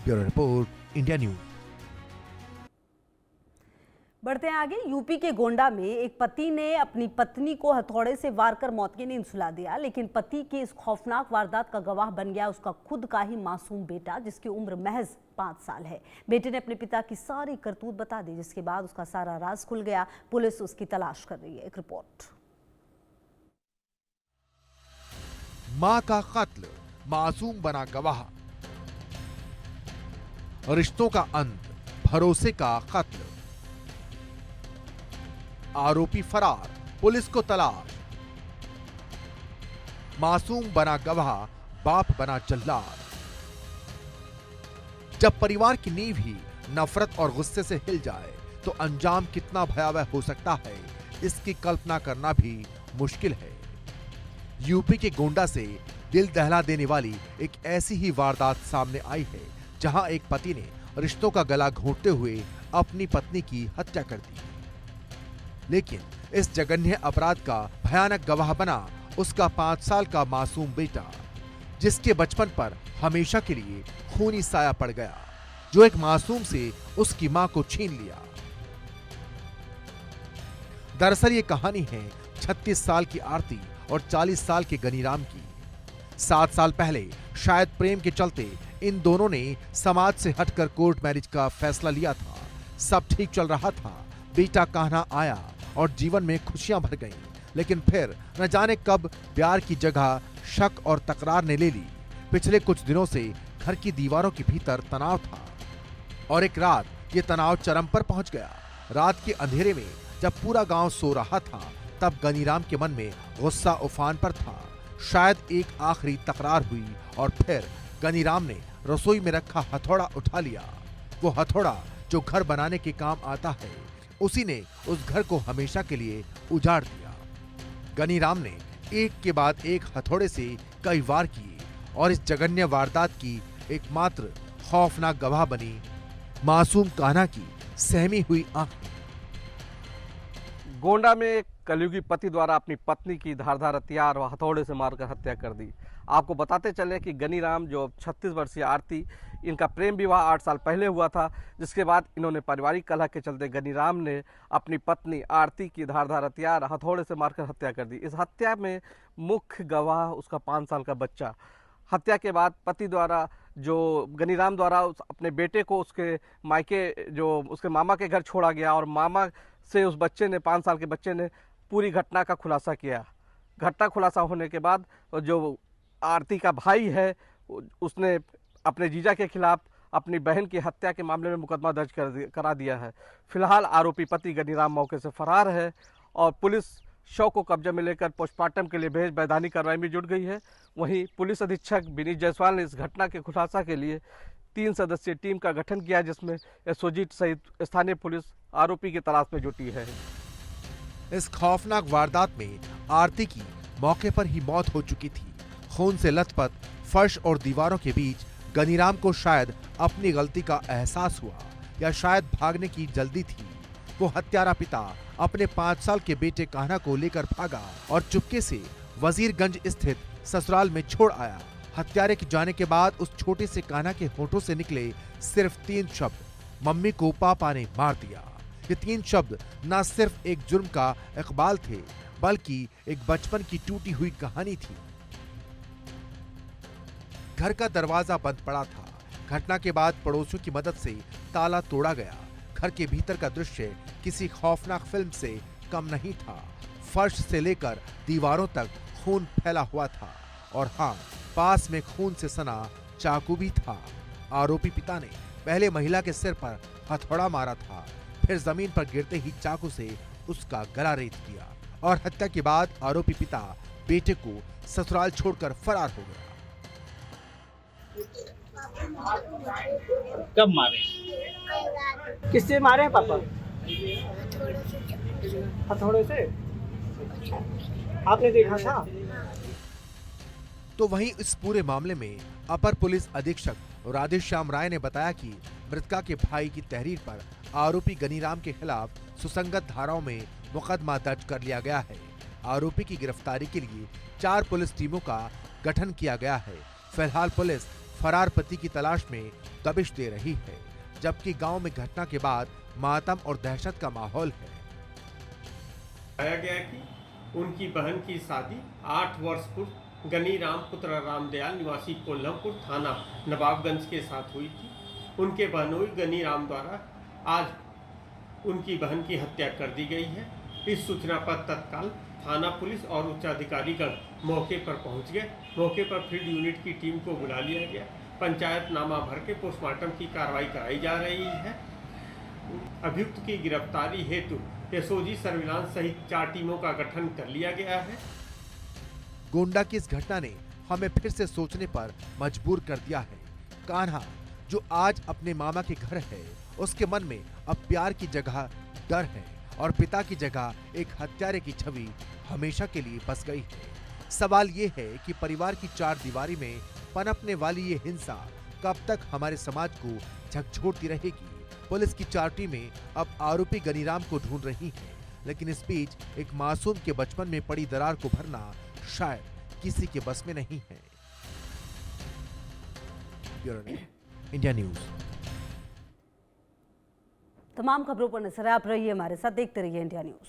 Bureau report, India news. बढ़ते हैं आगे। यूपी के गोंडा में एक पति ने अपनी पत्नी को हथौड़े से वार कर मौत की नींद सुला दिया, लेकिन पति की इस खौफनाक वारदात का गवाह बन गया उसका खुद का ही मासूम बेटा, जिसकी उम्र महज 5 साल है। बेटे ने अपने पिता की सारी करतूत बता दी, जिसके बाद उसका सारा राज खुल गया। पुलिस उसकी तलाश कर रही है। एक रिपोर्ट। मां का कत्ल, मासूम बना गवाह। रिश्तों का अंत, भरोसे का कत्ल। आरोपी फरार, पुलिस को तलाश। मासूम बना गवाह, बाप बना जल्लाद। जब परिवार की नींव ही नफरत और गुस्से से हिल जाए तो अंजाम कितना भयावह हो सकता है, इसकी कल्पना करना भी मुश्किल है। यूपी के गोंडा से दिल दहला देने वाली एक ऐसी ही वारदात सामने आई है, जहां एक पति ने रिश्तों का गला घोंटते हुए अपनी पत्नी की हत्या कर दी। लेकिन इस जघन्य अपराध का भयानक गवाह बना उसका 5 साल का मासूम बेटा, जिसके बचपन पर हमेशा के लिए खूनी साया पड़ गया, जो एक मासूम से उसकी मां को छीन लिया। दरअसल ये कहानी है 36 साल की आरती और 40 साल के गनीराम की। 7 साल पहले शायद प्रेम के चलते इन दोनों ने समाज से हटकर कोर्ट मैरिज का फैसला लिया था। सब ठीक चल रहा था, बेटा कान्हा आया और जीवन में खुशियां भर गईं। लेकिन फिर न जाने कब प्यार की जगह शक और तकरार ने ले ली। पिछले कुछ दिनों से घर की दीवारों के भीतर तनाव था और एक रात ये तनाव चरम पर पहुंच गया। रात के अंधेरे में जब पूरा गांव सो रहा था, तब गनीराम के मन में गुस्सा उफान पर था। शायद एक आखिरी तकरार हुई और फिर गनीराम ने रसोई में रखा हथौड़ा उठा लिया। वो हथौड़ा जो घर बनाने के काम आता है, उसी ने उस घर को हमेशा के लिए उजाड़ दिया। गनीराम ने एक के बाद एक हथौड़े से कई वार किए और इस जघन्य वारदात की एकमात्र खौफनाक गवाह बनी मासूम कान्हा की सहमी हुई आंखें। गोंडा में एक कलयुगी पति द्वारा अपनी पत्नी की धारदार हथियार व हथौड़े से मारकर हत्या कर दी। आपको बताते चले कि गनीराम जो 36 वर्षीय आरती, इनका प्रेम विवाह 8 साल पहले हुआ था, जिसके बाद इन्होंने पारिवारिक कलह के चलते गनीराम ने अपनी पत्नी आरती की धारदार हथियार हथौड़े से मारकर हत्या कर दी। इस हत्या में मुख्य गवाह उसका 5 साल का बच्चा। हत्या के बाद पति द्वारा जो गनीराम द्वारा अपने बेटे को उसके मायके जो उसके मामा के घर छोड़ा गया और मामा से उस बच्चे ने 5 साल के बच्चे ने पूरी घटना का खुलासा किया। घटना खुलासा होने के बाद जो आरती का भाई है उसने अपने जीजा के खिलाफ अपनी बहन की हत्या के मामले में मुकदमा दर्ज करा दिया है। फिलहाल आरोपी पति गनीराम मौके से फरार है और पुलिस शव को कब्जे में लेकर पोस्टमार्टम के लिए भेज वैधानिक कार्रवाई में जुट गई है। वहीं पुलिस अधीक्षक विनीत जायसवाल ने इस घटना के खुलासा के लिए 3 सदस्यीय टीम का गठन किया, जिसमें एसओजी सहित स्थानीय पुलिस आरोपी की तलाश में जुटी है। इस खौफनाक वारदात में आरती की मौके पर ही मौत हो चुकी थी। खून से लथपथ फर्श और दीवारों के बीच गनीराम को शायद अपनी गलती का एहसास हुआ या शायद भागने की जल्दी थी। वो हत्यारा पिता अपने 5 साल के बेटे कान्हा को लेकर भागा और चुपके से वजीरगंज स्थित ससुराल में छोड़ आया। हत्यारे के जाने के बाद उस छोटे से कान्हा के होठों से निकले सिर्फ 3 शब्द, मम्मी को पापा ने मार दिया। ये 3 शब्द न सिर्फ एक जुर्म का इकबाल थे, बल्कि एक बचपन की टूटी हुई कहानी थी। घर का दरवाजा बंद पड़ा था। घटना के बाद पड़ोसियों की मदद से ताला तोड़ा गया। घर के भीतर का दृश्य किसी खौफनाक फिल्म से कम नहीं था। फर्श से लेकर दीवारों तक खून फैला हुआ था और हाँ, पास में खून से सना चाकू भी था। आरोपी पिता ने पहले महिला के सिर पर हथौड़ा मारा था, फिर जमीन पर गिरते ही चाकू से उसका गला रेत दिया और हत्या के बाद आरोपी पिता बेटे को ससुराल छोड़कर फरार हो गया। कब मारे? किससे मारे हैं पापा? हथौड़े से। आपने देखा था? तो वहीं इस पूरे मामले में अपर पुलिस अधीक्षक राधेश्याम राय ने बताया कि मृतका के भाई की तहरीर पर आरोपी गनीराम के खिलाफ सुसंगत धाराओं में मुकदमा दर्ज कर लिया गया है। आरोपी की गिरफ्तारी के लिए 4 पुलिस टीमों का गठन किया गया है। फिलहाल पुलिस फरार पति की तलाश में दबिश दे रही है, जबकि गांव में घटना के बाद मातम और दहशत का माहौल है। बताया गया कि उनकी बहन की शादी 8 वर्ष पूर्व गनीराम पुत्र रामदयाल निवासी कोल्लमपुर थाना नवाबगंज के साथ हुई थी। उनके बहनोई गनीराम द्वारा आज उनकी बहन की हत्या कर दी गई है। इस सूचना पर तत्काल थाना पुलिस और उच्चाधिकारीगण मौके पर पहुंच गए। मौके पर फील्ड यूनिट की टीम को बुला लिया गया। पंचायतनामा भर के पोस्टमार्टम की कार्रवाई कराई जा रही है। अभियुक्त की गिरफ्तारी हेतु एसओजी सर्विलांस सहित 4 टीमों का गठन कर लिया गया है। गोंडा की इस घटना ने हमें फिर से सोचने पर मजबूर कर दिया है। कान्हा जो आज अपने मामा के घर है, उसके मन में अब प्यार की जगह डर है और पिता की जगह एक हत्यारे की छवि हमेशा के लिए बस गई है। सवाल ये है कि परिवार की 4 दीवारी में पनपने वाली ये हिंसा कब तक हमारे समाज को झकझोरती रहेगी। पुलिस की 4 टीमें अब आरोपी गनीराम को ढूंढ रही हैं, लेकिन इस बीच एक मासूम के बचपन में पड़ी दरार को भरना शायद किसी के बस में नहीं है। Bureau report, India news. तमाम खबरों पर नजर है, आप रहिए हमारे साथ, देखते रहिए इंडिया न्यूज।